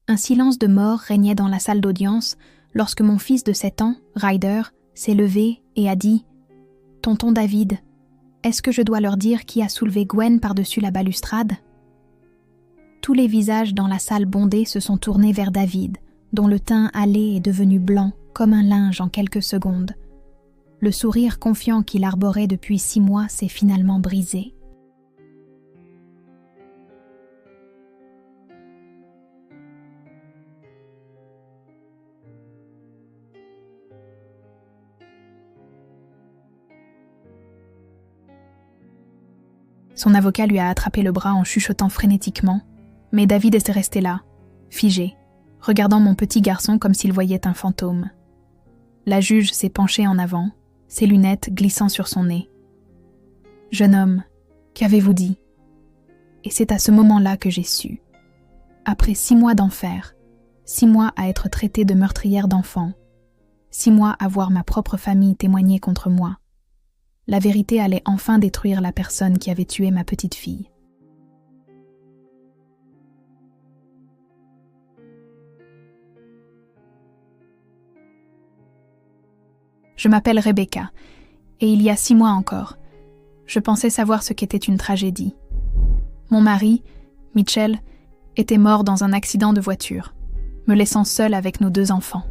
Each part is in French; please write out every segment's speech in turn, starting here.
Un silence de mort régnait dans la salle d'audience lorsque mon fils de 7 ans, Ryder, s'est levé et a dit « Tonton David, est-ce que je dois leur dire qui a soulevé Gwen par-dessus la balustrade ?» Tous les visages dans la salle bondée se sont tournés vers David, dont le teint hâlé est devenu blanc comme un linge en quelques secondes. Le sourire confiant qu'il arborait depuis 6 mois s'est finalement brisé. Son avocat lui a attrapé le bras en chuchotant frénétiquement, mais David était resté là, figé, regardant mon petit garçon comme s'il voyait un fantôme. La juge s'est penchée en avant, ses lunettes glissant sur son nez. « Jeune homme, qu'avez-vous dit ?» Et c'est à ce moment-là que j'ai su. Après 6 mois d'enfer, 6 mois à être traitée de meurtrière d'enfants, 6 mois à voir ma propre famille témoigner contre moi, la vérité allait enfin détruire la personne qui avait tué ma petite fille. Je m'appelle Rebecca, et il y a 6 mois encore, je pensais savoir ce qu'était une tragédie. Mon mari, Mitchell, était mort dans un accident de voiture, me laissant seule avec nos 2 enfants.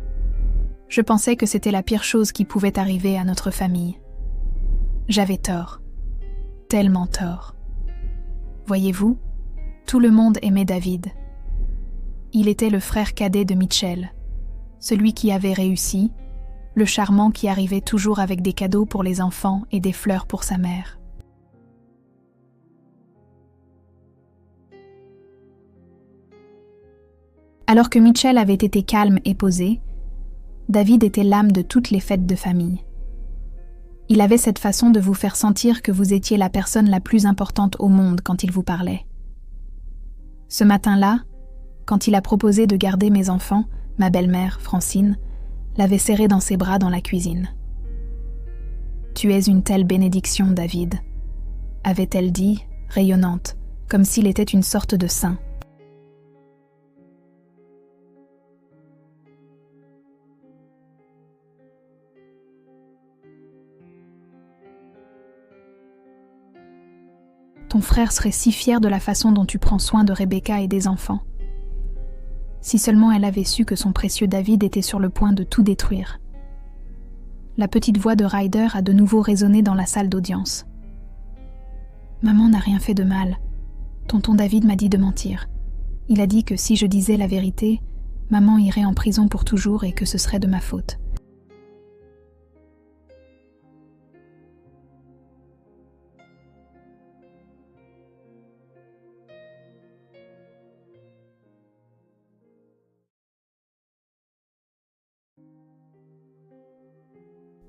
Je pensais que c'était la pire chose qui pouvait arriver à notre famille. J'avais tort, tellement tort. Voyez-vous, tout le monde aimait David. Il était le frère cadet de Mitchell, celui qui avait réussi, le charmant qui arrivait toujours avec des cadeaux pour les enfants et des fleurs pour sa mère. Alors que Mitchell avait été calme et posé, David était l'âme de toutes les fêtes de famille. Il avait cette façon de vous faire sentir que vous étiez la personne la plus importante au monde quand il vous parlait. Ce matin-là, quand il a proposé de garder mes enfants, ma belle-mère, Francine, l'avait serré dans ses bras dans la cuisine. « Tu es une telle bénédiction, David », avait-elle dit, rayonnante, comme s'il était une sorte de saint. Ton frère serait si fier de la façon dont tu prends soin de Rebecca et des enfants. Si seulement elle avait su que son précieux David était sur le point de tout détruire. La petite voix de Ryder a de nouveau résonné dans la salle d'audience. Maman n'a rien fait de mal. Tonton David m'a dit de mentir. Il a dit que si je disais la vérité, maman irait en prison pour toujours et que ce serait de ma faute.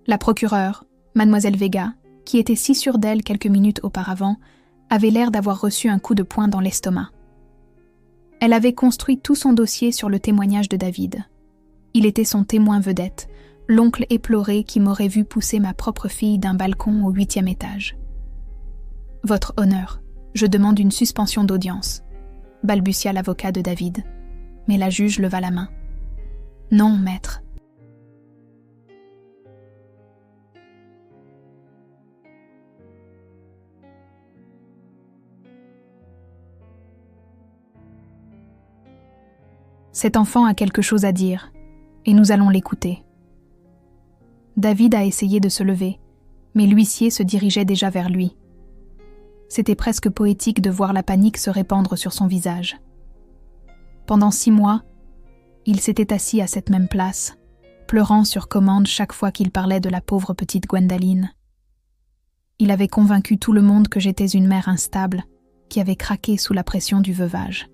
La procureure, mademoiselle Vega, qui était si sûre d'elle quelques minutes auparavant, avait l'air d'avoir reçu un coup de poing dans l'estomac. Elle avait construit tout son dossier sur le témoignage de David. Il était son témoin vedette, l'oncle éploré qui m'aurait vu pousser ma propre fille d'un balcon au 8e étage. « Votre honneur, je demande une suspension d'audience », balbutia l'avocat de David, mais la juge leva la main. « Non, maître. » Cet enfant a quelque chose à dire, et nous allons l'écouter. David a essayé de se lever, mais l'huissier se dirigeait déjà vers lui. C'était presque poétique de voir la panique se répandre sur son visage. Pendant 6 mois, il s'était assis à cette même place, pleurant sur commande chaque fois qu'il parlait de la pauvre petite Gwendaline. Il avait convaincu tout le monde que j'étais une mère instable, qui avait craqué sous la pression du veuvage.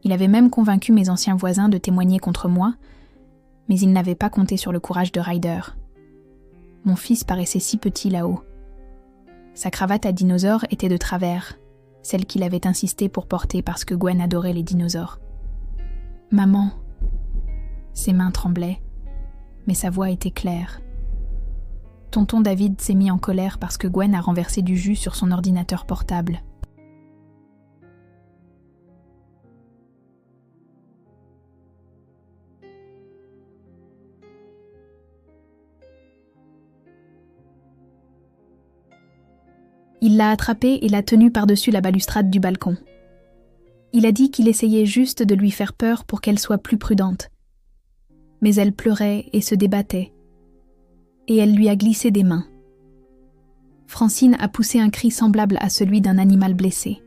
Il avait même convaincu mes anciens voisins de témoigner contre moi, mais il n'avait pas compté sur le courage de Ryder. Mon fils paraissait si petit là-haut. Sa cravate à dinosaure était de travers, celle qu'il avait insisté pour porter parce que Gwen adorait les dinosaures. « Maman !» Ses mains tremblaient. mais sa voix était claire. Tonton David s'est mis en colère parce que Gwen a renversé du jus sur son ordinateur portable. Il l'a attrapée et l'a tenue par-dessus la balustrade du balcon. Il a dit qu'il essayait juste de lui faire peur pour qu'elle soit plus prudente. Mais elle pleurait et se débattait. Et elle lui a glissé des mains. Francine a poussé un cri semblable à celui d'un animal blessé.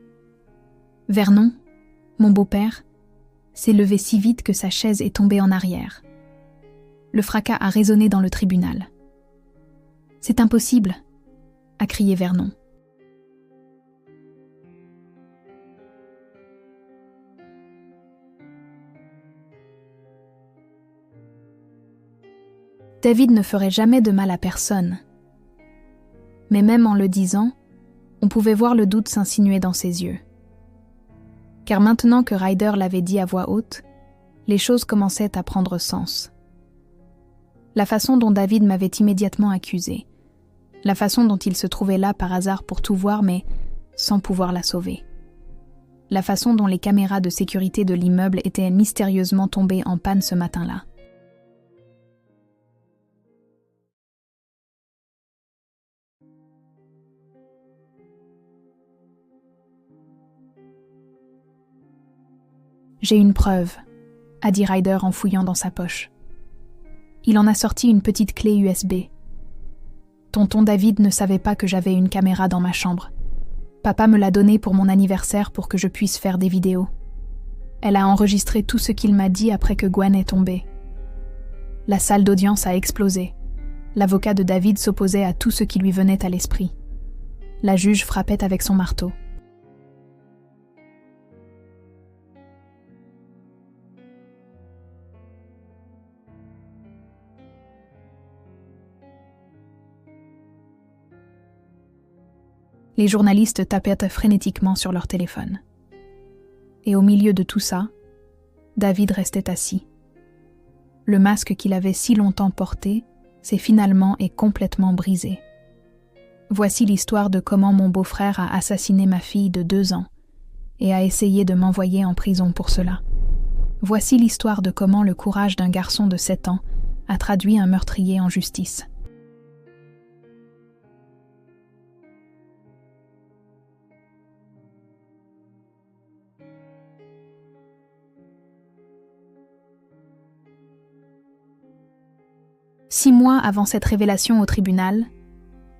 Vernon, mon beau-père, s'est levé si vite que sa chaise est tombée en arrière. Le fracas a résonné dans le tribunal. « C'est impossible !» a crié Vernon. David ne ferait jamais de mal à personne. Mais même en le disant, on pouvait voir le doute s'insinuer dans ses yeux. Car maintenant que Ryder l'avait dit à voix haute, les choses commençaient à prendre sens. La façon dont David m'avait immédiatement accusé, la façon dont il se trouvait là par hasard pour tout voir mais sans pouvoir la sauver. La façon dont les caméras de sécurité de l'immeuble étaient mystérieusement tombées en panne ce matin-là. « J'ai une preuve », a dit Ryder en fouillant dans sa poche. Il en a sorti une petite clé USB. Tonton David ne savait pas que j'avais une caméra dans ma chambre. Papa me l'a donnée pour mon anniversaire pour que je puisse faire des vidéos. Elle a enregistré tout ce qu'il m'a dit après que Gwen est tombée. La salle d'audience a explosé. L'avocat de David s'opposait à tout ce qui lui venait à l'esprit. La juge frappait avec son marteau. Les journalistes tapaient frénétiquement sur leur téléphone. Et au milieu de tout ça, David restait assis. Le masque qu'il avait si longtemps porté s'est finalement et complètement brisé. Voici l'histoire de comment mon beau-frère a assassiné ma fille de 2 ans et a essayé de m'envoyer en prison pour cela. Voici l'histoire de comment le courage d'un garçon de 7 ans a traduit un meurtrier en justice. « 6 mois avant cette révélation au tribunal,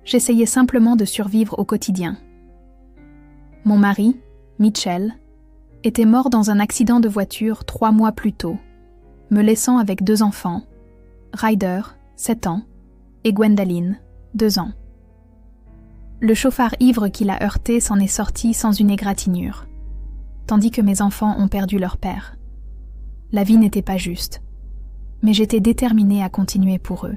j'essayais simplement de survivre au quotidien. Mon mari, Mitchell, était mort dans un accident de voiture 3 mois plus tôt, me laissant avec 2 enfants, Ryder, 7 ans, et Gwendaline, 2 ans. Le chauffard ivre qui l'a heurté s'en est sorti sans une égratignure, tandis que mes enfants ont perdu leur père. La vie n'était pas juste, mais j'étais déterminée à continuer pour eux.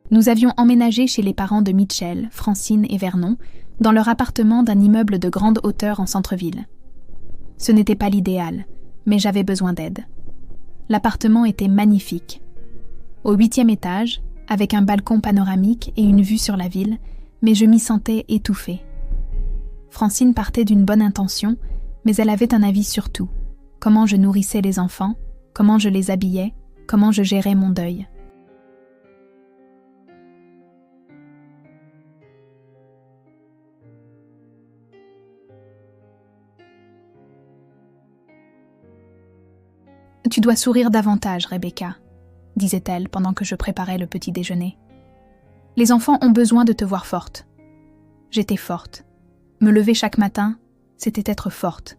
Nous avions emménagé chez les parents de Mitchell, Francine et Vernon, dans leur appartement d'un immeuble de grande hauteur en centre-ville. Ce n'était pas l'idéal, mais j'avais besoin d'aide. L'appartement était magnifique. Au 8e étage, avec un balcon panoramique et une vue sur la ville, mais je m'y sentais étouffée. Francine partait d'une bonne intention, mais elle avait un avis sur tout. Comment je nourrissais les enfants, comment je les habillais, comment je gérais mon deuil. « Tu dois sourire davantage, Rebecca, » disait-elle pendant que je préparais le petit déjeuner. « Les enfants ont besoin de te voir forte. » J'étais forte. Me lever chaque matin, c'était être forte.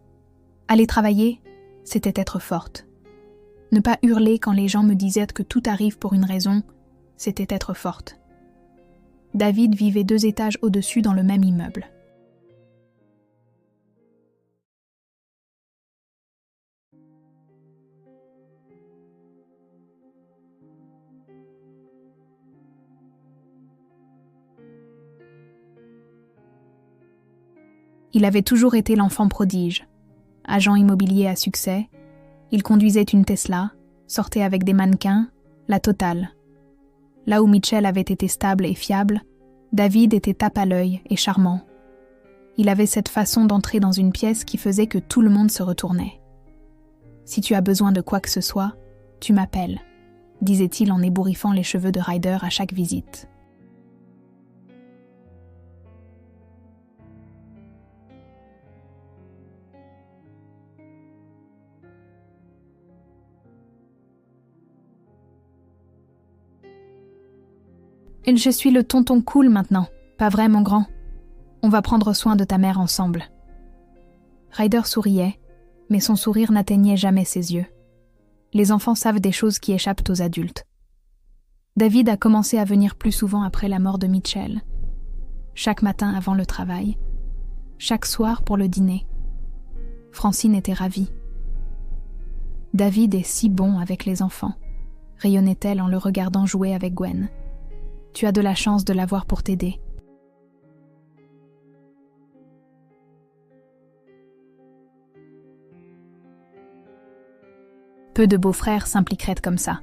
Aller travailler, c'était être forte. Ne pas hurler quand les gens me disaient que tout arrive pour une raison, c'était être forte. David vivait 2 étages au-dessus dans le même immeuble. Il avait toujours été l'enfant prodige. Agent immobilier à succès, il conduisait une Tesla, sortait avec des mannequins, la totale. Là où Mitchell avait été stable et fiable, David était tape à l'œil et charmant. Il avait cette façon d'entrer dans une pièce qui faisait que tout le monde se retournait. « Si tu as besoin de quoi que ce soit, tu m'appelles », disait-il en ébouriffant les cheveux de Ryder à chaque visite. « Je suis le tonton cool maintenant, pas vrai mon grand? On va prendre soin de ta mère ensemble. » Ryder souriait, mais son sourire n'atteignait jamais ses yeux. Les enfants savent des choses qui échappent aux adultes. David a commencé à venir plus souvent après la mort de Mitchell. Chaque matin avant le travail, chaque soir pour le dîner. Francine était ravie. « David est si bon avec les enfants », rayonnait-elle en le regardant jouer avec Gwen. « Tu as de la chance de l'avoir pour t'aider. » Peu de beaux-frères s'impliqueraient comme ça.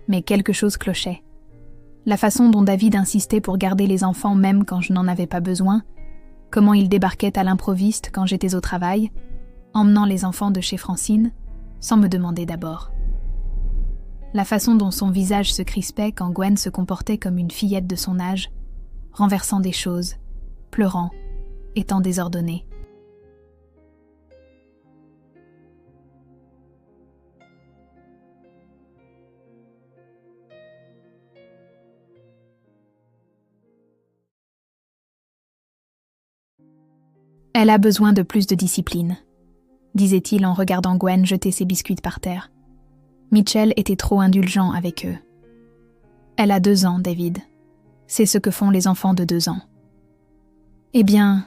Mais quelque chose clochait. La façon dont David insistait pour garder les enfants même quand je n'en avais pas besoin, comment il débarquait à l'improviste quand j'étais au travail, emmenant les enfants de chez Francine, sans me demander d'abord. La façon dont son visage se crispait quand Gwen se comportait comme une fillette de son âge, renversant des choses, pleurant, étant désordonnée. Elle a besoin de plus de discipline, disait-il en regardant Gwen jeter ses biscuits par terre. Mitchell était trop indulgent avec eux. Elle a 2 ans, David. C'est ce que font les enfants de 2 ans. Eh bien,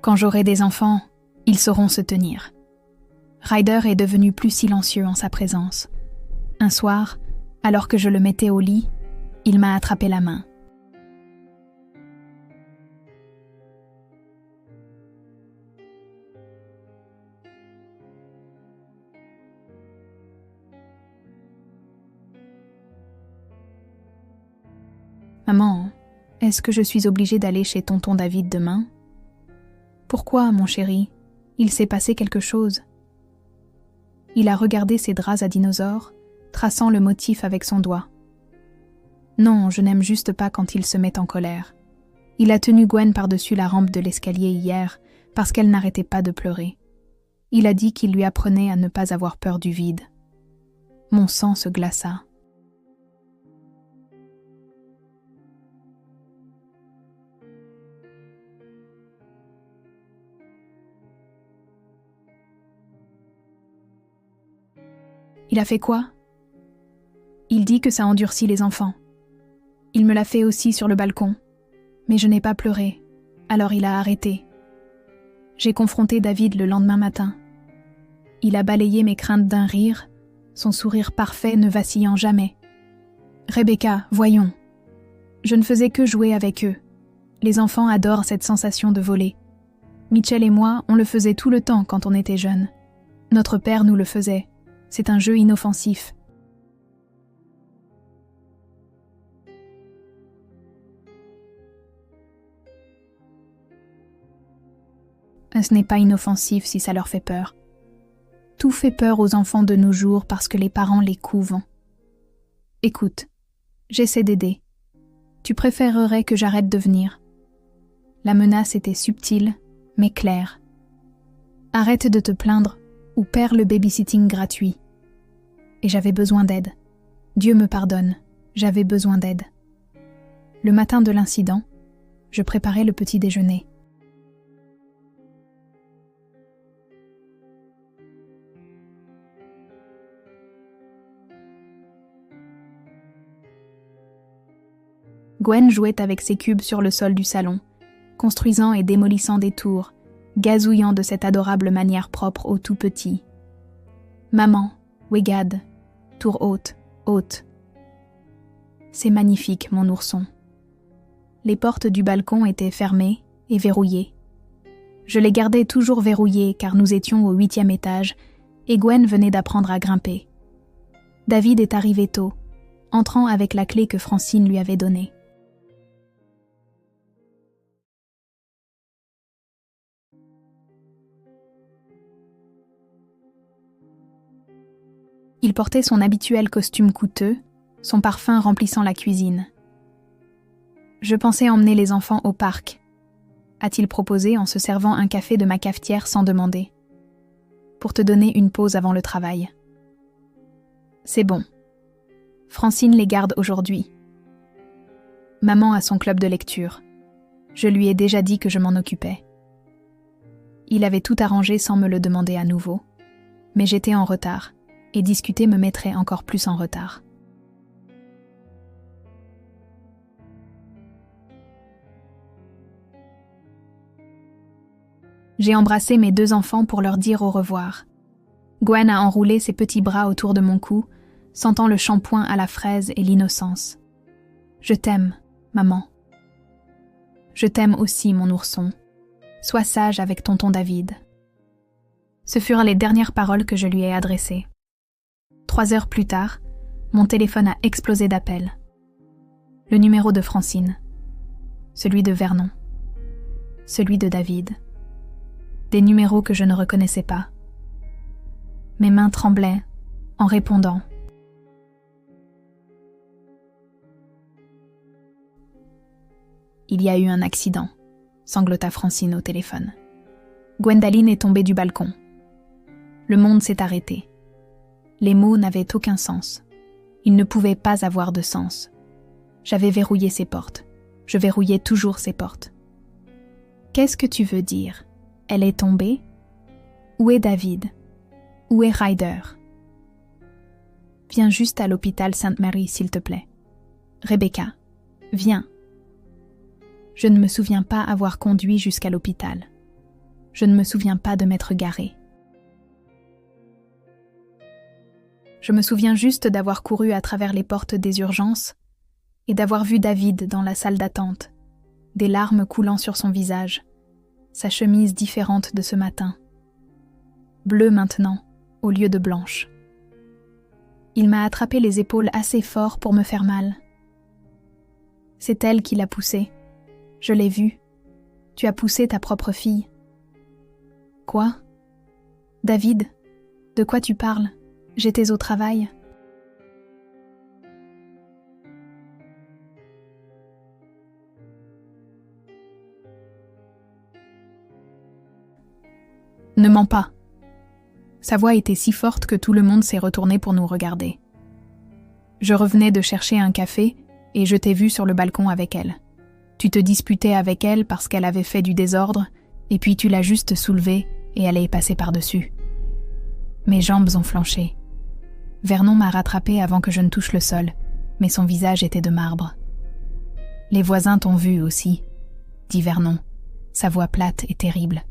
quand j'aurai des enfants, ils sauront se tenir. Ryder est devenu plus silencieux en sa présence. Un soir, alors que je le mettais au lit, il m'a attrapé la main. « Maman, est-ce que je suis obligée d'aller chez tonton David demain ? » ?»« Pourquoi, mon chéri ? Il s'est passé quelque chose. » Il a regardé ses draps à dinosaures, traçant le motif avec son doigt. « Non, je n'aime juste pas quand il se met en colère. Il a tenu Gwen par-dessus la rampe de l'escalier hier, parce qu'elle n'arrêtait pas de pleurer. Il a dit qu'il lui apprenait à ne pas avoir peur du vide. » Mon sang se glaça. Il a fait quoi ? Il dit que ça endurcit les enfants. Il me l'a fait aussi sur le balcon. Mais je n'ai pas pleuré, alors il a arrêté. J'ai confronté David le lendemain matin. Il a balayé mes craintes d'un rire, son sourire parfait ne vacillant jamais. « Rebecca, voyons. Je ne faisais que jouer avec eux. Les enfants adorent cette sensation de voler. Mitchell et moi, on le faisait tout le temps quand on était jeunes. Notre père nous le faisait. C'est un jeu inoffensif. » Ce n'est pas inoffensif si ça leur fait peur. Tout fait peur aux enfants de nos jours parce que les parents les couvent. Écoute, j'essaie d'aider. Tu préférerais que j'arrête de venir. La menace était subtile, mais claire. Arrête de te plaindre ou perds le babysitting gratuit. Et j'avais besoin d'aide. Dieu me pardonne, j'avais besoin d'aide. Le matin de l'incident, je préparais le petit déjeuner. Gwen jouait avec ses cubes sur le sol du salon, construisant et démolissant des tours, gazouillant de cette adorable manière propre aux tout petits. Maman, Wegad, tour haute, haute. C'est magnifique, mon ourson. Les portes du balcon étaient fermées et verrouillées. Je les gardais toujours verrouillés car nous étions au 8e étage et Gwen venait d'apprendre à grimper. David est arrivé tôt, entrant avec la clé que Francine lui avait donnée. Il portait son habituel costume coûteux, son parfum remplissant la cuisine. « Je pensais emmener les enfants au parc », a-t-il proposé en se servant un café de ma cafetière sans demander. « Pour te donner une pause avant le travail. » C'est bon. Francine les garde aujourd'hui. Maman a son club de lecture. Je lui ai déjà dit que je m'en occupais. Il avait tout arrangé sans me le demander à nouveau. Mais j'étais en retard, et discuter me mettrait encore plus en retard. J'ai embrassé mes 2 enfants pour leur dire au revoir. Gwen a enroulé ses petits bras autour de mon cou, sentant le shampoing à la fraise et l'innocence. Je t'aime, maman. Je t'aime aussi, mon ourson. Sois sage avec tonton David. Ce furent les dernières paroles que je lui ai adressées. 3 heures plus tard, mon téléphone a explosé d'appels. Le numéro de Francine, celui de Vernon, celui de David. Des numéros que je ne reconnaissais pas. Mes mains tremblaient en répondant. Il y a eu un accident, sanglota Francine au téléphone. Gwendaline est tombée du balcon. Le monde s'est arrêté. Les mots n'avaient aucun sens. Ils ne pouvaient pas avoir de sens. J'avais verrouillé ses portes. Je verrouillais toujours ses portes. Qu'est-ce que tu veux dire ? Elle est tombée ? Où est David ? Où est Ryder ? Viens juste à l'hôpital Sainte-Marie, s'il te plaît. Rebecca, viens. Je ne me souviens pas avoir conduit jusqu'à l'hôpital. Je ne me souviens pas de m'être garée. Je me souviens juste d'avoir couru à travers les portes des urgences et d'avoir vu David dans la salle d'attente, des larmes coulant sur son visage, sa chemise différente de ce matin. Bleue maintenant, au lieu de blanche. Il m'a attrapé les épaules assez fort pour me faire mal. C'est elle qui l'a poussé. Je l'ai vu. Tu as poussé ta propre fille. Quoi ? David, de quoi tu parles ? J'étais au travail. Ne mens pas. Sa voix était si forte que tout le monde s'est retourné pour nous regarder. Je revenais de chercher un café et je t'ai vu sur le balcon avec elle. Tu te disputais avec elle parce qu'elle avait fait du désordre et puis tu l'as juste soulevée et elle est passée par-dessus. Mes jambes ont flanché. Vernon m'a rattrapée avant que je ne touche le sol, mais son visage était de marbre. « Les voisins t'ont vu aussi, » dit Vernon, sa voix plate et terrible.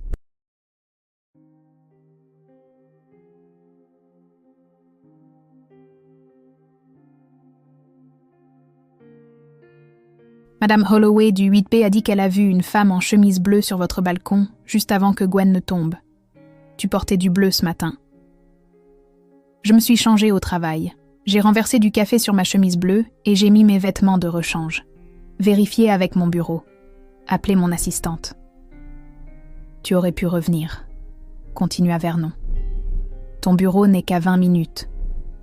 Madame Holloway du 8B a dit qu'elle a vu une femme en chemise bleue sur votre balcon juste avant que Gwen ne tombe. Tu portais du bleu ce matin. Je me suis changée au travail. J'ai renversé du café sur ma chemise bleue et j'ai mis mes vêtements de rechange. Vérifiez avec mon bureau. Appelez mon assistante. Tu aurais pu revenir, continua Vernon. Ton bureau n'est qu'à 20 minutes.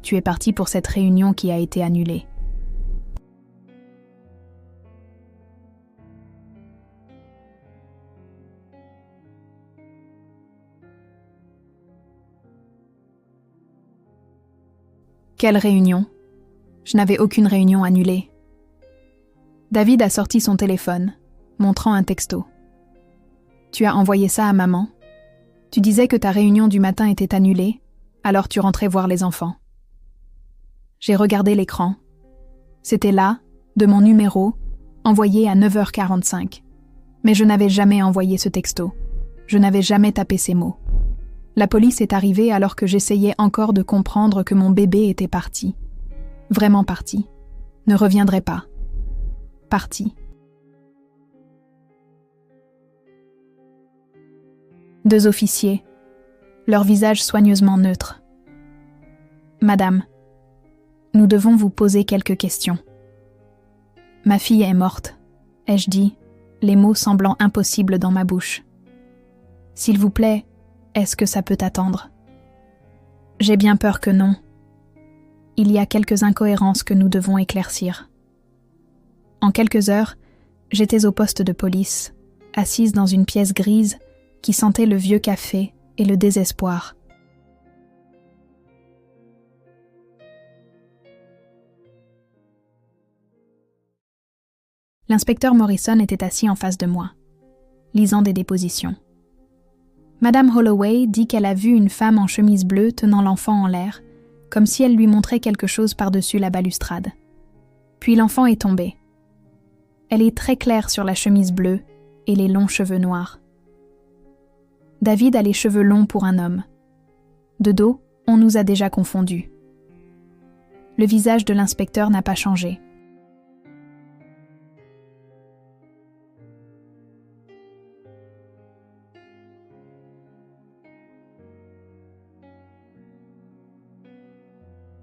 Tu es parti pour cette réunion qui a été annulée. Quelle réunion ? Je n'avais aucune réunion annulée. David a sorti son téléphone, montrant un texto. Tu as envoyé ça à maman ? Tu disais que ta réunion du matin était annulée, alors tu rentrais voir les enfants. J'ai regardé l'écran. C'était là, de mon numéro, envoyé à 9h45. Mais je n'avais jamais envoyé ce texto. Je n'avais jamais tapé ces mots. La police est arrivée alors que j'essayais encore de comprendre que mon bébé était parti. Vraiment parti. Ne reviendrait pas. Parti. 2 officiers, leurs visages soigneusement neutres. « Madame, nous devons vous poser quelques questions. »« Ma fille est morte, » ai-je dit, les mots semblant impossibles dans ma bouche. « S'il vous plaît, est-ce que ça peut attendre ?»« J'ai bien peur que non. Il y a quelques incohérences que nous devons éclaircir. » En quelques heures, j'étais au poste de police, assise dans une pièce grise qui sentait le vieux café et le désespoir. L'inspecteur Morrison était assis en face de moi, lisant des dépositions. Madame Holloway dit qu'elle a vu une femme en chemise bleue tenant l'enfant en l'air, comme si elle lui montrait quelque chose par-dessus la balustrade. Puis l'enfant est tombé. Elle est très claire sur la chemise bleue et les longs cheveux noirs. David a les cheveux longs pour un homme. De dos, on nous a déjà confondus. Le visage de l'inspecteur n'a pas changé.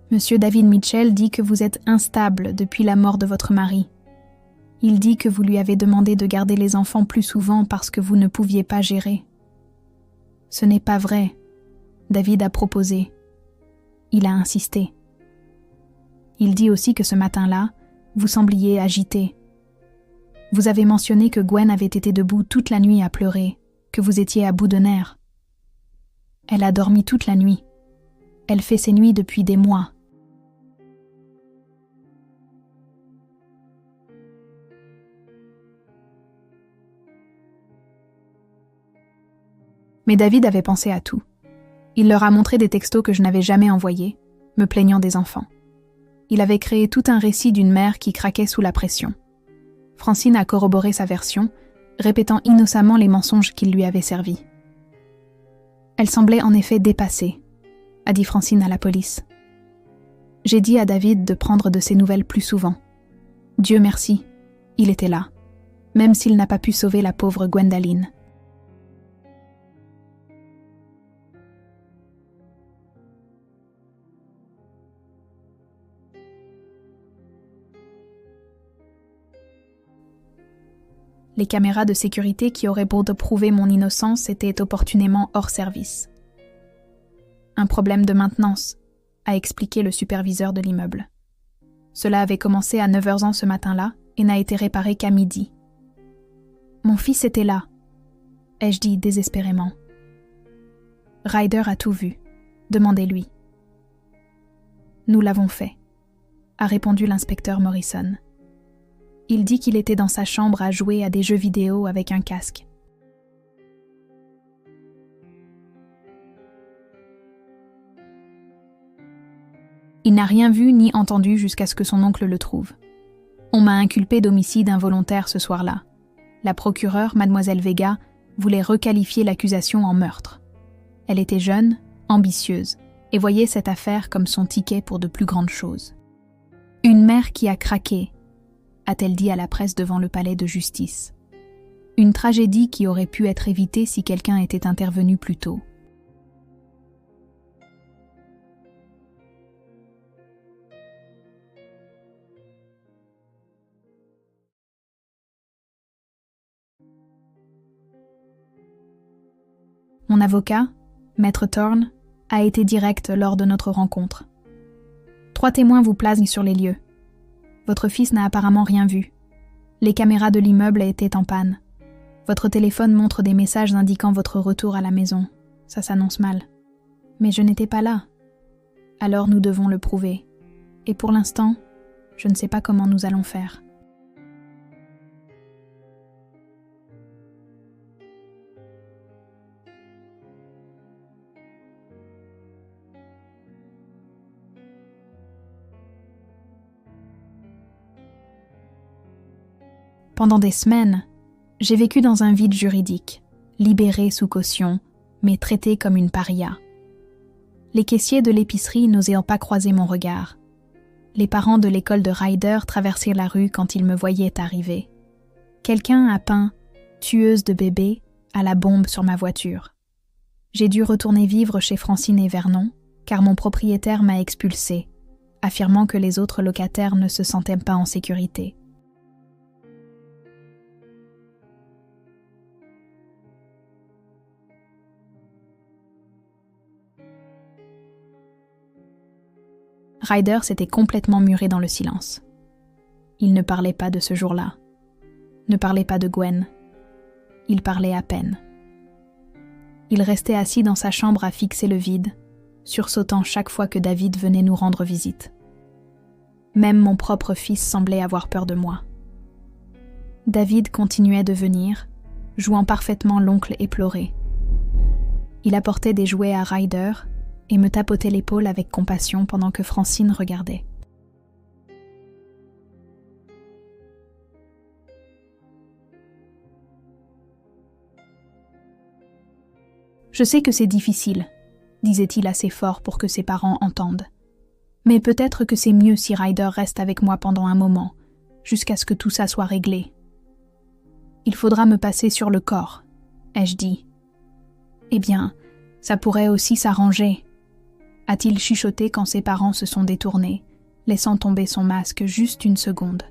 Monsieur David Mitchell dit que vous êtes instable depuis la mort de votre mari. Il dit que vous lui avez demandé de garder les enfants plus souvent parce que vous ne pouviez pas gérer. Ce n'est pas vrai. David a proposé. Il a insisté. Il dit aussi que ce matin-là, vous sembliez agité. Vous avez mentionné que Gwen avait été debout toute la nuit à pleurer, que vous étiez à bout de nerfs. Elle a dormi toute la nuit. Elle fait ses nuits depuis des mois. Mais David avait pensé à tout. Il leur a montré des textos que je n'avais jamais envoyés, me plaignant des enfants. Il avait créé tout un récit d'une mère qui craquait sous la pression. Francine a corroboré sa version, répétant innocemment les mensonges qu'il lui avait servis. Elle semblait en effet dépassée, a dit Francine à la police. J'ai dit à David de prendre de ses nouvelles plus souvent. Dieu merci, il était là, même s'il n'a pas pu sauver la pauvre Gwendaline. Les caméras de sécurité qui auraient beau prouver mon innocence étaient opportunément hors service. Un problème de maintenance, a expliqué le superviseur de l'immeuble. Cela avait commencé à 9h ce matin-là et n'a été réparé qu'à midi. Mon fils était là, ai-je dit désespérément. Ryder a tout vu, demandez-lui. Nous l'avons fait, a répondu l'inspecteur Morrison. Il dit qu'il était dans sa chambre à jouer à des jeux vidéo avec un casque. Il n'a rien vu ni entendu jusqu'à ce que son oncle le trouve. On m'a inculpé d'homicide involontaire ce soir-là. La procureure, mademoiselle Vega, voulait requalifier l'accusation en meurtre. Elle était jeune, ambitieuse, et voyait cette affaire comme son ticket pour de plus grandes choses. Une mère qui a craqué, a-t-elle dit à la presse devant le palais de justice. Une tragédie qui aurait pu être évitée si quelqu'un était intervenu plus tôt. Mon avocat, Maître Thorne, a été direct lors de notre rencontre. 3 témoins vous placent sur les lieux. Votre fils n'a apparemment rien vu. Les caméras de l'immeuble étaient en panne. Votre téléphone montre des messages indiquant votre retour à la maison. Ça s'annonce mal. Mais je n'étais pas là. Alors nous devons le prouver. Et pour l'instant, je ne sais pas comment nous allons faire. Pendant des semaines, j'ai vécu dans un vide juridique, libérée sous caution, mais traitée comme une paria. Les caissiers de l'épicerie n'osaient pas croiser mon regard. Les parents de l'école de Ryder traversaient la rue quand ils me voyaient arriver. Quelqu'un a peint « tueuse de bébés » à la bombe sur ma voiture. J'ai dû retourner vivre chez Francine et Vernon, car mon propriétaire m'a expulsée, affirmant que les autres locataires ne se sentaient pas en sécurité. Ryder s'était complètement muré dans le silence. Il ne parlait pas de ce jour-là, ne parlait pas de Gwen. Il parlait à peine. Il restait assis dans sa chambre à fixer le vide, sursautant chaque fois que David venait nous rendre visite. Même mon propre fils semblait avoir peur de moi. David continuait de venir, jouant parfaitement l'oncle éploré. Il apportait des jouets à Ryder et me tapotait l'épaule avec compassion pendant que Francine regardait. « Je sais que c'est difficile, disait-il assez fort pour que ses parents entendent. Mais peut-être que c'est mieux si Ryder reste avec moi pendant un moment, jusqu'à ce que tout ça soit réglé. Il faudra me passer sur le corps, ai-je dit. Eh bien, ça pourrait aussi s'arranger, a-t-il chuchoté quand ses parents se sont détournés, laissant tomber son masque juste une seconde.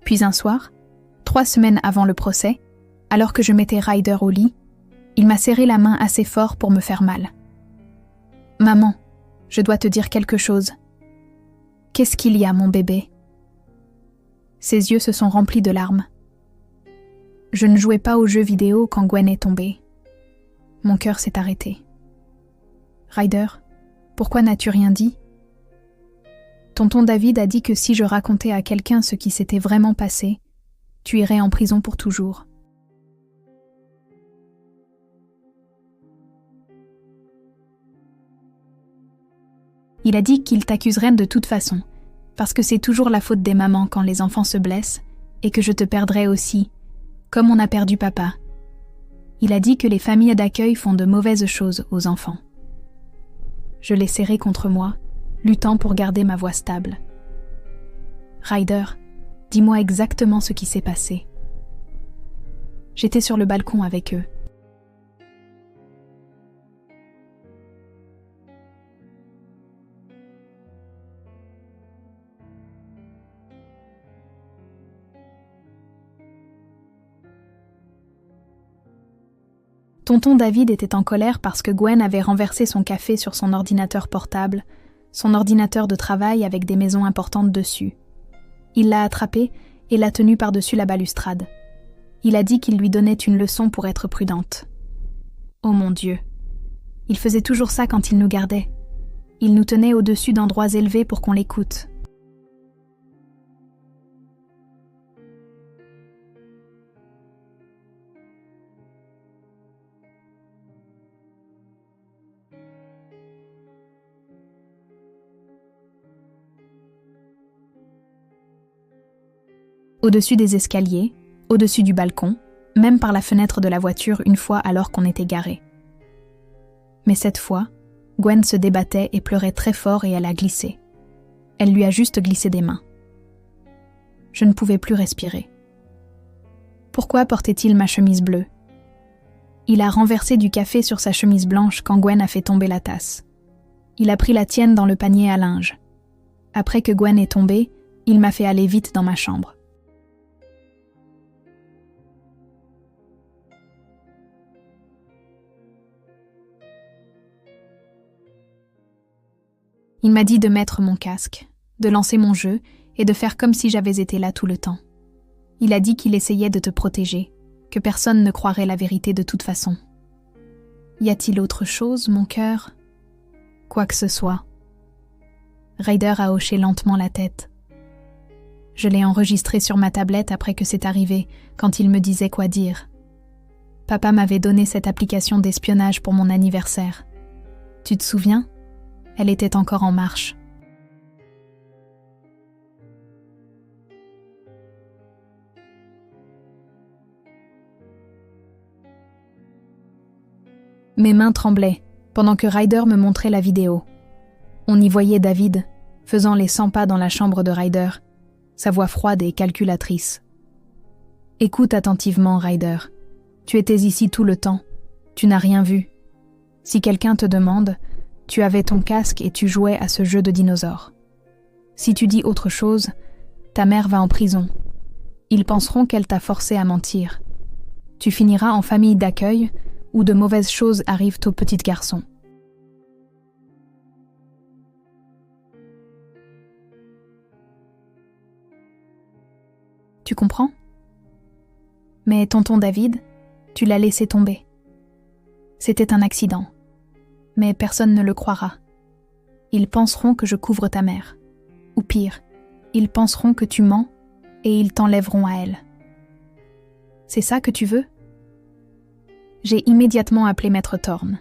Puis un soir, 3 semaines avant le procès, alors que je mettais Ryder au lit, il m'a serré la main assez fort pour me faire mal. « Maman, je dois te dire quelque chose. Qu'est-ce qu'il y a, mon bébé ?» Ses yeux se sont remplis de larmes. Je ne jouais pas aux jeux vidéo quand Gwen est tombée. Mon cœur s'est arrêté. « Ryder, pourquoi n'as-tu rien dit ? Tonton David a dit que si je racontais à quelqu'un ce qui s'était vraiment passé, tu irais en prison pour toujours. » Il a dit qu'il t'accuserait de toute façon, parce que c'est toujours la faute des mamans quand les enfants se blessent, et que je te perdrais aussi, comme on a perdu papa. Il a dit que les familles d'accueil font de mauvaises choses aux enfants. Je l'ai serré contre moi, luttant pour garder ma voix stable. « Ryder, dis-moi exactement ce qui s'est passé. » J'étais sur le balcon avec eux. Tonton David était en colère parce que Gwen avait renversé son café sur son ordinateur portable, son ordinateur de travail avec des maisons importantes dessus. Il l'a attrapée et l'a tenue par-dessus la balustrade. Il a dit qu'il lui donnait une leçon pour être prudente. Oh mon Dieu! Il faisait toujours ça quand il nous gardait. Il nous tenait au-dessus d'endroits élevés pour qu'on l'écoute. Au-dessus des escaliers, au-dessus du balcon, même par la fenêtre de la voiture une fois alors qu'on était garé. Mais cette fois, Gwen se débattait et pleurait très fort et elle a glissé. Elle lui a juste glissé des mains. Je ne pouvais plus respirer. Pourquoi portait-il ma chemise bleue ? Il a renversé du café sur sa chemise blanche quand Gwen a fait tomber la tasse. Il a pris la tienne dans le panier à linge. Après que Gwen est tombée, il m'a fait aller vite dans ma chambre. Il m'a dit de mettre mon casque, de lancer mon jeu et de faire comme si j'avais été là tout le temps. Il a dit qu'il essayait de te protéger, que personne ne croirait la vérité de toute façon. Y a-t-il autre chose, mon cœur ? Quoi que ce soit. Ryder a hoché lentement la tête. Je l'ai enregistré sur ma tablette après que c'est arrivé, quand il me disait quoi dire. Papa m'avait donné cette application d'espionnage pour mon anniversaire. Tu te souviens ? Elle était encore en marche. Mes mains tremblaient pendant que Ryder me montrait la vidéo. On y voyait David faisant les 100 pas dans la chambre de Ryder, sa voix froide et calculatrice. « Écoute attentivement, Ryder. Tu étais ici tout le temps. Tu n'as rien vu. Si quelqu'un te demande, tu avais ton casque et tu jouais à ce jeu de dinosaures. Si tu dis autre chose, ta mère va en prison. Ils penseront qu'elle t'a forcé à mentir. Tu finiras en famille d'accueil où de mauvaises choses arrivent aux petits garçons. » Tu comprends? Mais tonton David, tu l'as laissé tomber. C'était un accident. Mais personne ne le croira. Ils penseront que je couvre ta mère. Ou pire, ils penseront que tu mens et ils t'enlèveront à elle. C'est ça que tu veux? J'ai immédiatement appelé Maître Thorne.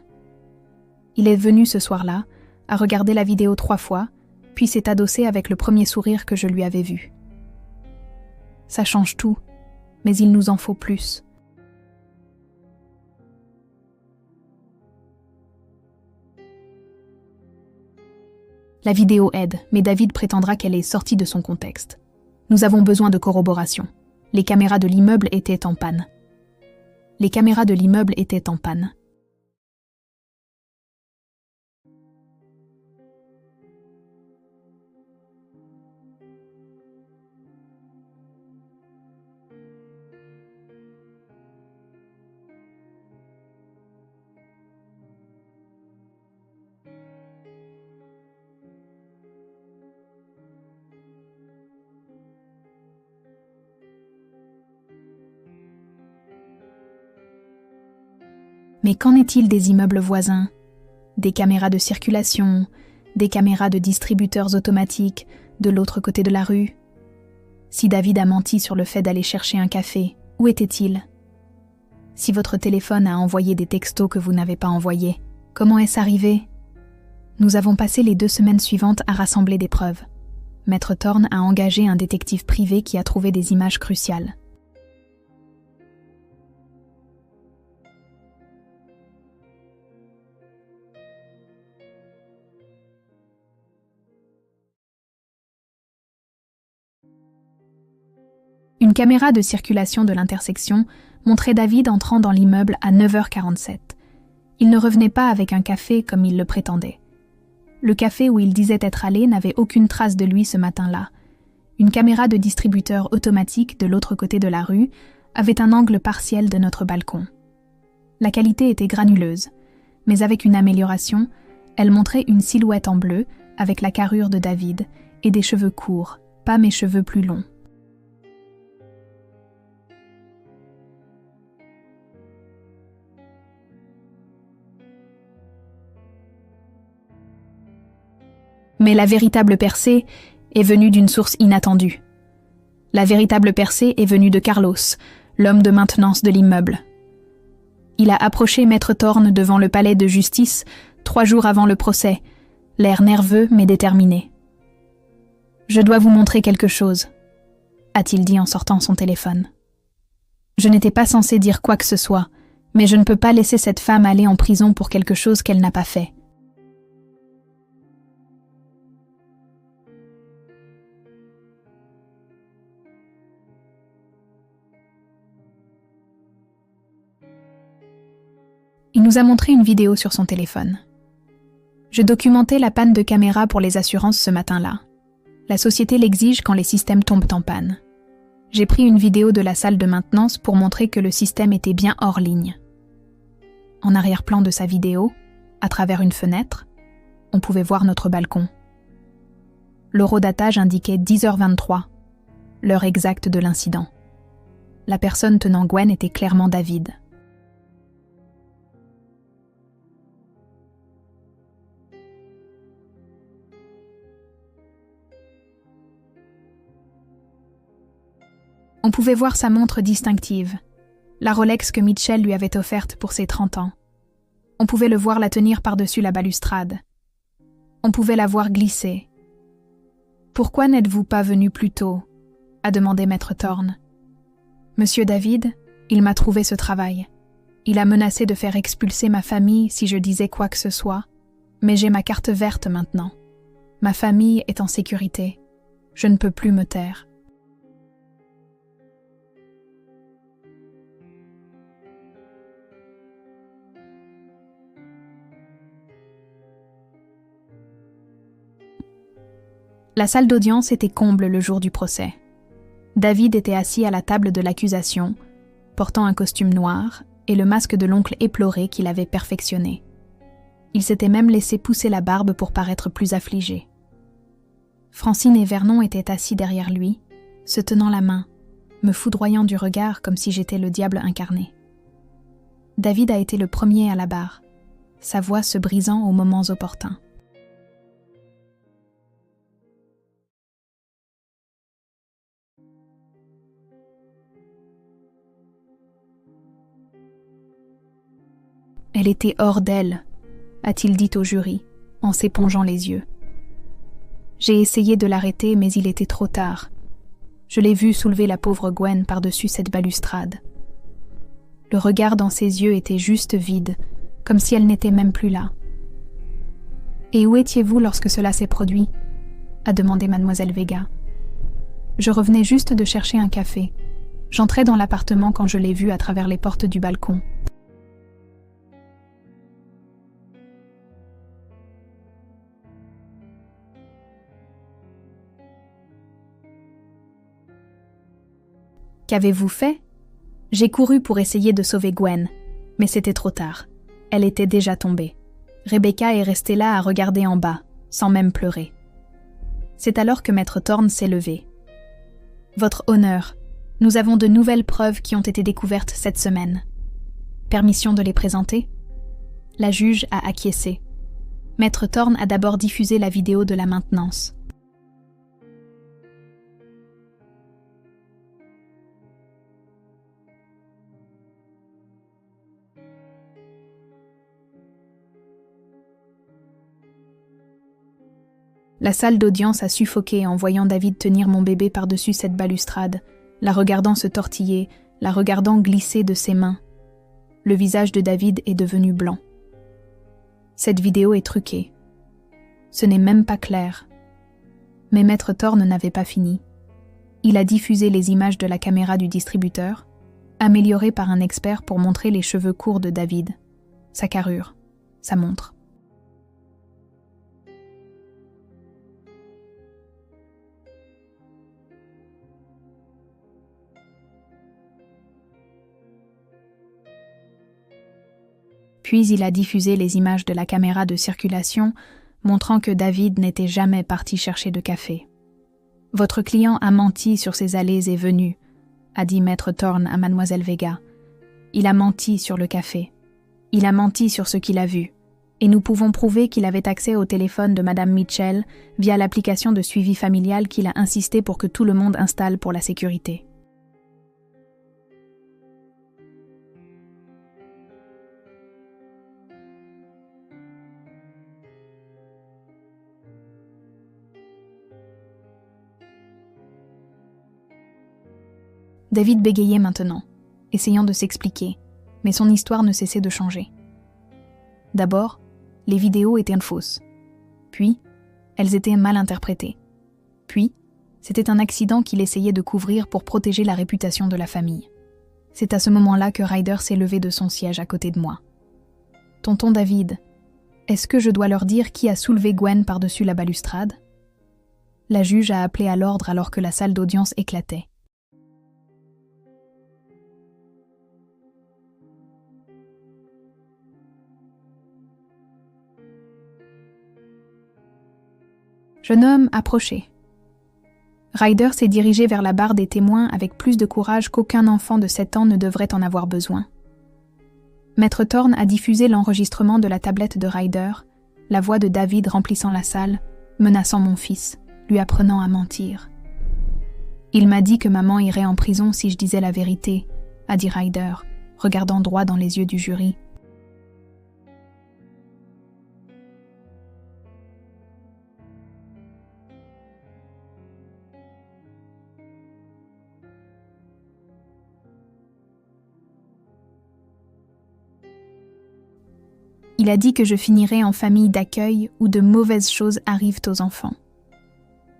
Il est venu ce soir-là, a regardé la vidéo 3 fois, puis s'est adossé avec le premier sourire que je lui avais vu. Ça change tout, mais il nous en faut plus. La vidéo aide, mais David prétendra qu'elle est sortie de son contexte. Nous avons besoin de corroboration. Les caméras de l'immeuble étaient en panne. Mais qu'en est-il des immeubles voisins? Des caméras de circulation, des caméras de distributeurs automatiques de l'autre côté de la rue? Si David a menti sur le fait d'aller chercher un café, où était-il? Si votre téléphone a envoyé des textos que vous n'avez pas envoyés, comment est-ce arrivé? Nous avons passé les 2 semaines suivantes à rassembler des preuves. Maître Thorne a engagé un détective privé qui a trouvé des images cruciales. Une caméra de circulation de l'intersection montrait David entrant dans l'immeuble à 9h47. Il ne revenait pas avec un café comme il le prétendait. Le café où il disait être allé n'avait aucune trace de lui ce matin-là. Une caméra de distributeur automatique de l'autre côté de la rue avait un angle partiel de notre balcon. La qualité était granuleuse, mais avec une amélioration, elle montrait une silhouette en bleu avec la carrure de David et des cheveux courts, pas mes cheveux plus longs. Mais la véritable percée est venue d'une source inattendue. La véritable percée est venue de Carlos, l'homme de maintenance de l'immeuble. Il a approché Maître Thorne devant le palais de justice 3 jours avant le procès, l'air nerveux mais déterminé. « Je dois vous montrer quelque chose », a-t-il dit en sortant son téléphone. « Je n'étais pas censé dire quoi que ce soit, mais je ne peux pas laisser cette femme aller en prison pour quelque chose qu'elle n'a pas fait. » Il nous a montré une vidéo sur son téléphone. Je documentais la panne de caméra pour les assurances ce matin-là. La société l'exige quand les systèmes tombent en panne. J'ai pris une vidéo de la salle de maintenance pour montrer que le système était bien hors ligne. En arrière-plan de sa vidéo, à travers une fenêtre, on pouvait voir notre balcon. L'horodatage indiquait 10h23, l'heure exacte de l'incident. La personne tenant Gwen était clairement David. On pouvait voir sa montre distinctive, la Rolex que Mitchell lui avait offerte pour ses 30 ans. On pouvait le voir la tenir par-dessus la balustrade. On pouvait la voir glisser. « Pourquoi n'êtes-vous pas venu plus tôt ?» a demandé Maître Thorne. « Monsieur David, il m'a trouvé ce travail. Il a menacé de faire expulser ma famille si je disais quoi que ce soit, mais j'ai ma carte verte maintenant. Ma famille est en sécurité. Je ne peux plus me taire. La salle d'audience était comble le jour du procès. David était assis à la table de l'accusation, portant un costume noir et le masque de l'oncle éploré qu'il avait perfectionné. Il s'était même laissé pousser la barbe pour paraître plus affligé. Francine et Vernon étaient assis derrière lui, se tenant la main, me foudroyant du regard comme si j'étais le diable incarné. David a été le premier à la barre, sa voix se brisant aux moments opportuns. Elle était hors d'elle, a-t-il dit au jury, en s'épongeant les yeux. J'ai essayé de l'arrêter, mais il était trop tard. Je l'ai vu soulever la pauvre Gwen par-dessus cette balustrade. Le regard dans ses yeux était juste vide, comme si elle n'était même plus là. « Et où étiez-vous lorsque cela s'est produit ?» a demandé mademoiselle Vega. « Je revenais juste de chercher un café. J'entrais dans l'appartement quand je l'ai vu à travers les portes du balcon. » Qu'avez-vous fait ? J'ai couru pour essayer de sauver Gwen, mais c'était trop tard. Elle était déjà tombée. Rebecca est restée là à regarder en bas, sans même pleurer. C'est alors que Maître Thorne s'est levé. « Votre honneur, nous avons de nouvelles preuves qui ont été découvertes cette semaine. Permission de les présenter ?» La juge a acquiescé. Maître Thorne a d'abord diffusé la vidéo de la maintenance. La salle d'audience a suffoqué en voyant David tenir mon bébé par-dessus cette balustrade, la regardant se tortiller, la regardant glisser de ses mains. Le visage de David est devenu blanc. Cette vidéo est truquée. Ce n'est même pas clair. Mais Maître Thorne n'avait pas fini. Il a diffusé les images de la caméra du distributeur, améliorées par un expert pour montrer les cheveux courts de David, sa carrure, sa montre. Puis il a diffusé les images de la caméra de circulation, montrant que David n'était jamais parti chercher de café. « Votre client a menti sur ses allées et venues », a dit Maître Thorne à mademoiselle Vega. « Il a menti sur le café. Il a menti sur ce qu'il a vu. Et nous pouvons prouver qu'il avait accès au téléphone de madame Mitchell via l'application de suivi familial qu'il a insisté pour que tout le monde installe pour la sécurité. » David bégayait maintenant, essayant de s'expliquer, mais son histoire ne cessait de changer. D'abord, les vidéos étaient fausses. Puis, elles étaient mal interprétées. Puis, c'était un accident qu'il essayait de couvrir pour protéger la réputation de la famille. C'est à ce moment-là que Ryder s'est levé de son siège à côté de moi. « Tonton David, est-ce que je dois leur dire qui a soulevé Gwen par-dessus la balustrade ?» La juge a appelé à l'ordre alors que la salle d'audience éclatait. Jeune homme, approchez. Ryder s'est dirigé vers la barre des témoins avec plus de courage qu'aucun enfant de 7 ans ne devrait en avoir besoin. Maître Thorne a diffusé l'enregistrement de la tablette de Ryder, la voix de David remplissant la salle, menaçant mon fils, lui apprenant à mentir. « Il m'a dit que maman irait en prison si je disais la vérité », a dit Ryder, regardant droit dans les yeux du jury. Il a dit que je finirais en famille d'accueil où de mauvaises choses arrivent aux enfants.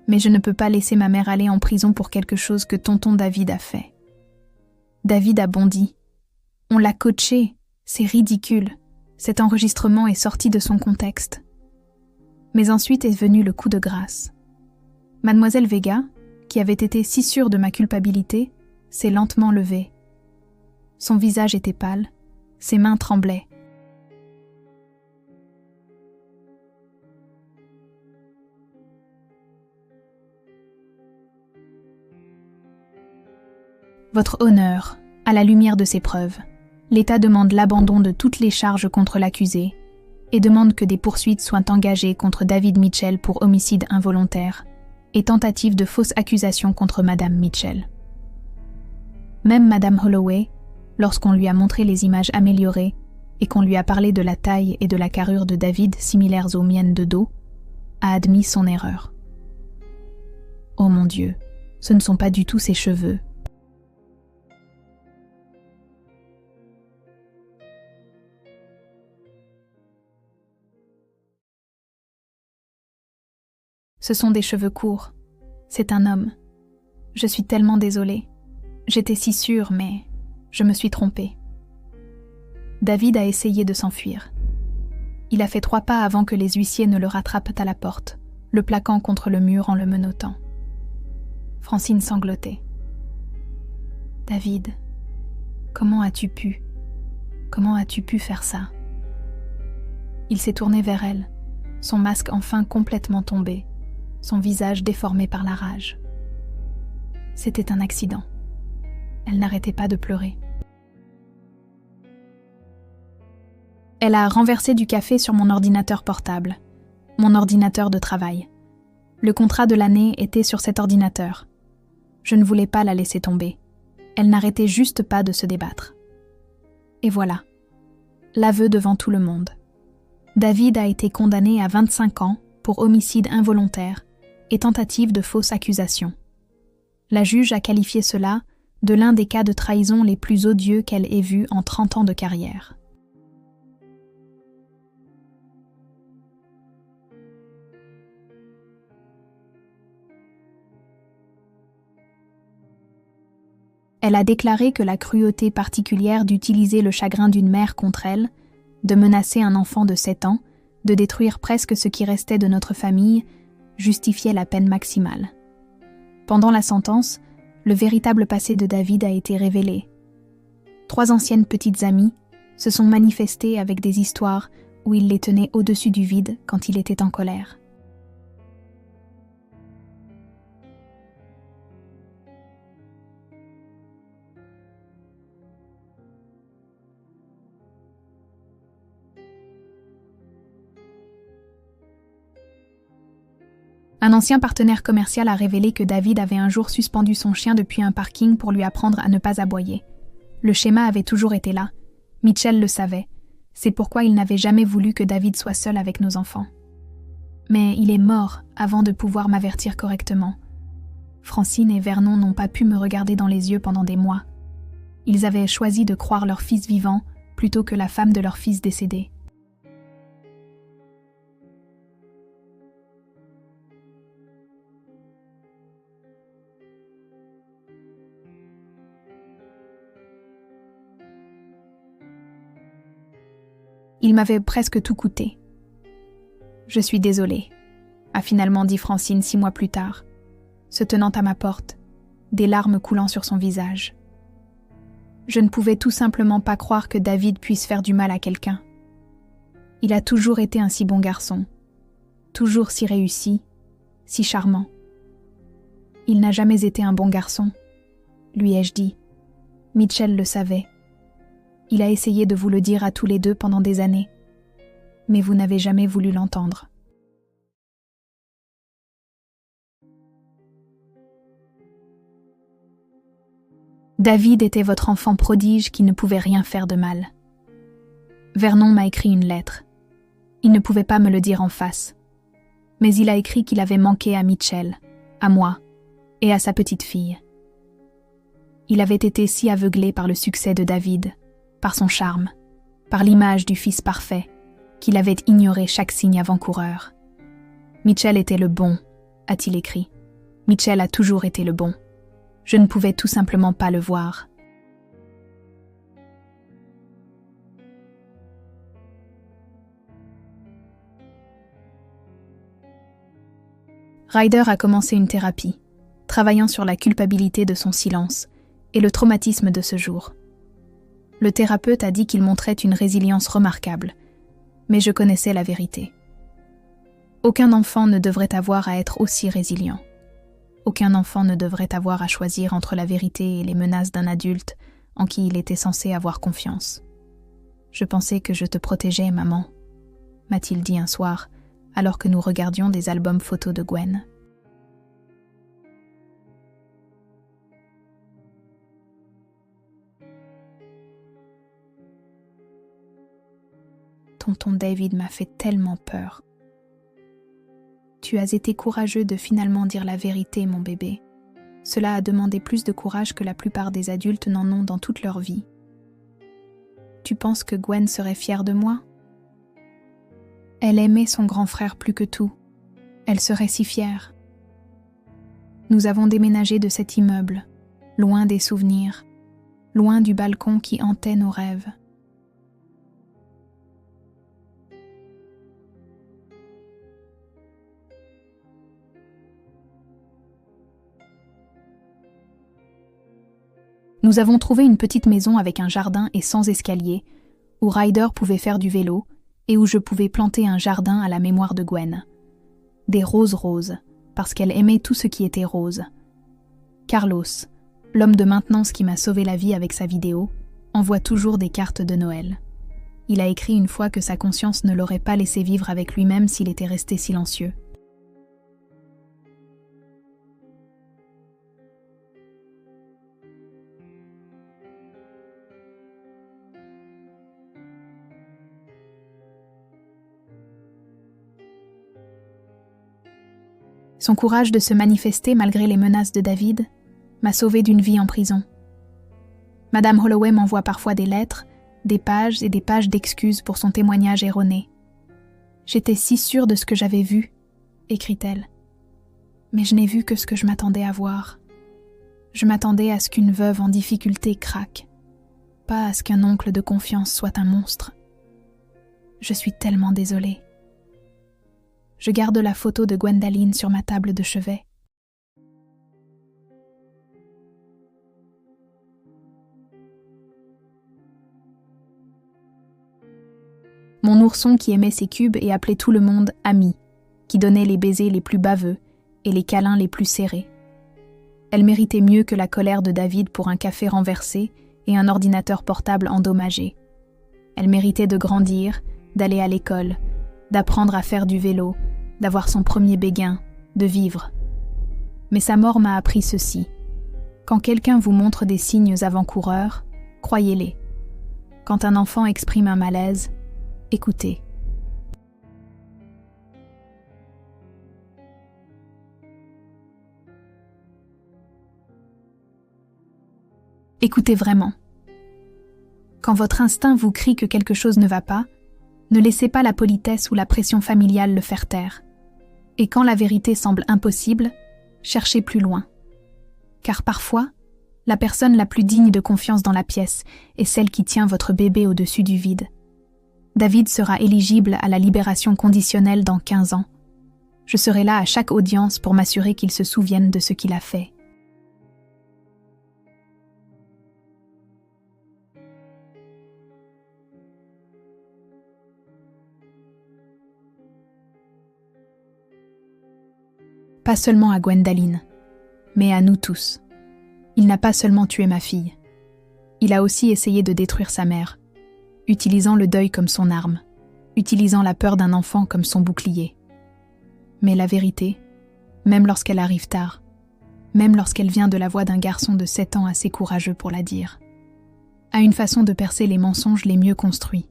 Mais je ne peux pas laisser ma mère aller en prison pour quelque chose que tonton David a fait. David a bondi. On l'a coaché, c'est ridicule. Cet enregistrement est sorti de son contexte. Mais ensuite est venu le coup de grâce. Mademoiselle Vega, qui avait été si sûre de ma culpabilité, s'est lentement levée. Son visage était pâle, ses mains tremblaient. Votre honneur, à la lumière de ces preuves, l'État demande l'abandon de toutes les charges contre l'accusé et demande que des poursuites soient engagées contre David Mitchell pour homicide involontaire et tentative de fausse accusation contre Madame Mitchell. Même Madame Holloway, lorsqu'on lui a montré les images améliorées et qu'on lui a parlé de la taille et de la carrure de David similaires aux miennes de dos, a admis son erreur. Oh mon Dieu, ce ne sont pas du tout ses cheveux. Ce sont des cheveux courts. C'est un homme. Je suis tellement désolée. J'étais si sûre, mais je me suis trompée. David a essayé de s'enfuir. Il a fait 3 pas avant que les huissiers ne le rattrapent à la porte, le plaquant contre le mur en le menottant. Francine sanglotait. « David, comment as-tu pu? Comment as-tu pu faire ça ?» Il s'est tourné vers elle, son masque enfin complètement tombé, son visage déformé par la rage. C'était un accident. Elle n'arrêtait pas de pleurer. Elle a renversé du café sur mon ordinateur portable, mon ordinateur de travail. Le contrat de l'année était sur cet ordinateur. Je ne voulais pas la laisser tomber. Elle n'arrêtait juste pas de se débattre. Et voilà, l'aveu devant tout le monde. David a été condamné à 25 ans pour homicide involontaire et tentative de fausse accusation. La juge a qualifié cela de l'un des cas de trahison les plus odieux qu'elle ait vus en 30 ans de carrière. Elle a déclaré que la cruauté particulière d'utiliser le chagrin d'une mère contre elle, de menacer un enfant de 7 ans, de détruire presque ce qui restait de notre famille, justifiait la peine maximale. Pendant la sentence, le véritable passé de David a été révélé. 3 anciennes petites amies se sont manifestées avec des histoires où il les tenait au-dessus du vide quand il était en colère. Un ancien partenaire commercial a révélé que David avait un jour suspendu son chien depuis un parking pour lui apprendre à ne pas aboyer. Le schéma avait toujours été là. Mitchell le savait. C'est pourquoi il n'avait jamais voulu que David soit seul avec nos enfants. Mais il est mort avant de pouvoir m'avertir correctement. Francine et Vernon n'ont pas pu me regarder dans les yeux pendant des mois. Ils avaient choisi de croire leur fils vivant plutôt que la femme de leur fils décédé. Il m'avait presque tout coûté. « Je suis désolée », a finalement dit Francine 6 mois plus tard, se tenant à ma porte, des larmes coulant sur son visage. Je ne pouvais tout simplement pas croire que David puisse faire du mal à quelqu'un. Il a toujours été un si bon garçon, toujours si réussi, si charmant. Il n'a jamais été un bon garçon, lui ai-je dit. Mitchell le savait. Il a essayé de vous le dire à tous les deux pendant des années, mais vous n'avez jamais voulu l'entendre. David était votre enfant prodige qui ne pouvait rien faire de mal. Vernon m'a écrit une lettre. Il ne pouvait pas me le dire en face, mais il a écrit qu'il avait manqué à Mitchell, à moi et à sa petite fille. Il avait été si aveuglé par le succès de David, par son charme, par l'image du fils parfait, qu'il avait ignoré chaque signe avant-coureur. Mitchell était le bon, a-t-il écrit. Mitchell a toujours été le bon. Je ne pouvais tout simplement pas le voir. Ryder a commencé une thérapie, travaillant sur la culpabilité de son silence et le traumatisme de ce jour. Le thérapeute a dit qu'il montrait une résilience remarquable, mais je connaissais la vérité. Aucun enfant ne devrait avoir à être aussi résilient. Aucun enfant ne devrait avoir à choisir entre la vérité et les menaces d'un adulte en qui il était censé avoir confiance. « Je pensais que je te protégeais, maman », m'a-t-il dit un soir, alors que nous regardions des albums photos de Gwen. Tonton David m'a fait tellement peur. Tu as été courageux de finalement dire la vérité, mon bébé. Cela a demandé plus de courage que la plupart des adultes n'en ont dans toute leur vie. Tu penses que Gwen serait fière de moi ? Elle aimait son grand frère plus que tout. Elle serait si fière. Nous avons déménagé de cet immeuble, loin des souvenirs, loin du balcon qui hantait nos rêves. Nous avons trouvé une petite maison avec un jardin et sans escalier, où Ryder pouvait faire du vélo et où je pouvais planter un jardin à la mémoire de Gwen. Des roses roses, parce qu'elle aimait tout ce qui était rose. Carlos, l'homme de maintenance qui m'a sauvé la vie avec sa vidéo, envoie toujours des cartes de Noël. Il a écrit une fois que sa conscience ne l'aurait pas laissé vivre avec lui-même s'il était resté silencieux. Son courage de se manifester malgré les menaces de David m'a sauvé d'une vie en prison. Madame Holloway m'envoie parfois des lettres, des pages et des pages d'excuses pour son témoignage erroné. J'étais si sûre de ce que j'avais vu, écrit-elle. Mais je n'ai vu que ce que je m'attendais à voir. Je m'attendais à ce qu'une veuve en difficulté craque, pas à ce qu'un oncle de confiance soit un monstre. Je suis tellement désolée. Je garde la photo de Gwendaline sur ma table de chevet. Mon ourson qui aimait ses cubes et appelait tout le monde « ami », qui donnait les baisers les plus baveux et les câlins les plus serrés. Elle méritait mieux que la colère de David pour un café renversé et un ordinateur portable endommagé. Elle méritait de grandir, d'aller à l'école, d'apprendre à faire du vélo, d'avoir son premier béguin, de vivre. Mais sa mort m'a appris ceci. Quand quelqu'un vous montre des signes avant-coureurs, croyez-les. Quand un enfant exprime un malaise, écoutez. Écoutez vraiment. Quand votre instinct vous crie que quelque chose ne va pas, ne laissez pas la politesse ou la pression familiale le faire taire. Et quand la vérité semble impossible, cherchez plus loin. Car parfois, la personne la plus digne de confiance dans la pièce est celle qui tient votre bébé au-dessus du vide. David sera éligible à la libération conditionnelle dans 15 ans. Je serai là à chaque audience pour m'assurer qu'il se souvienne de ce qu'il a fait. Pas seulement à Gwendaline, mais à nous tous. Il n'a pas seulement tué ma fille. Il a aussi essayé de détruire sa mère, utilisant le deuil comme son arme, utilisant la peur d'un enfant comme son bouclier. Mais la vérité, même lorsqu'elle arrive tard, même lorsqu'elle vient de la voix d'un garçon de 7 ans assez courageux pour la dire, a une façon de percer les mensonges les mieux construits.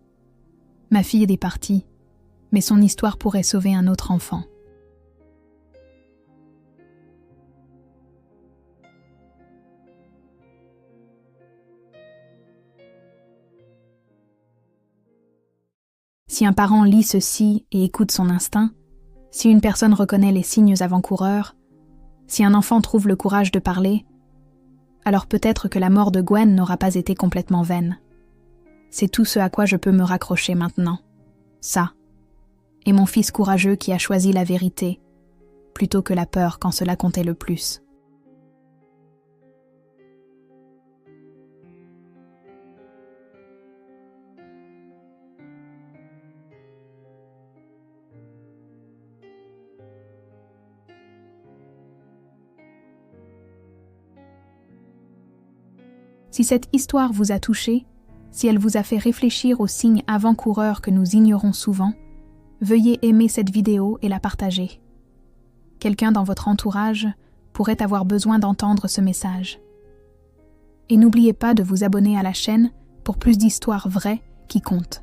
Ma fille est partie, mais son histoire pourrait sauver un autre enfant. Si un parent lit ceci et écoute son instinct, si une personne reconnaît les signes avant-coureurs, si un enfant trouve le courage de parler, alors peut-être que la mort de Gwen n'aura pas été complètement vaine. C'est tout ce à quoi je peux me raccrocher maintenant. Ça. Et mon fils courageux qui a choisi la vérité, plutôt que la peur quand cela comptait le plus. Si cette histoire vous a touché, si elle vous a fait réfléchir aux signes avant-coureurs que nous ignorons souvent, veuillez aimer cette vidéo et la partager. Quelqu'un dans votre entourage pourrait avoir besoin d'entendre ce message. Et n'oubliez pas de vous abonner à la chaîne pour plus d'histoires vraies qui comptent.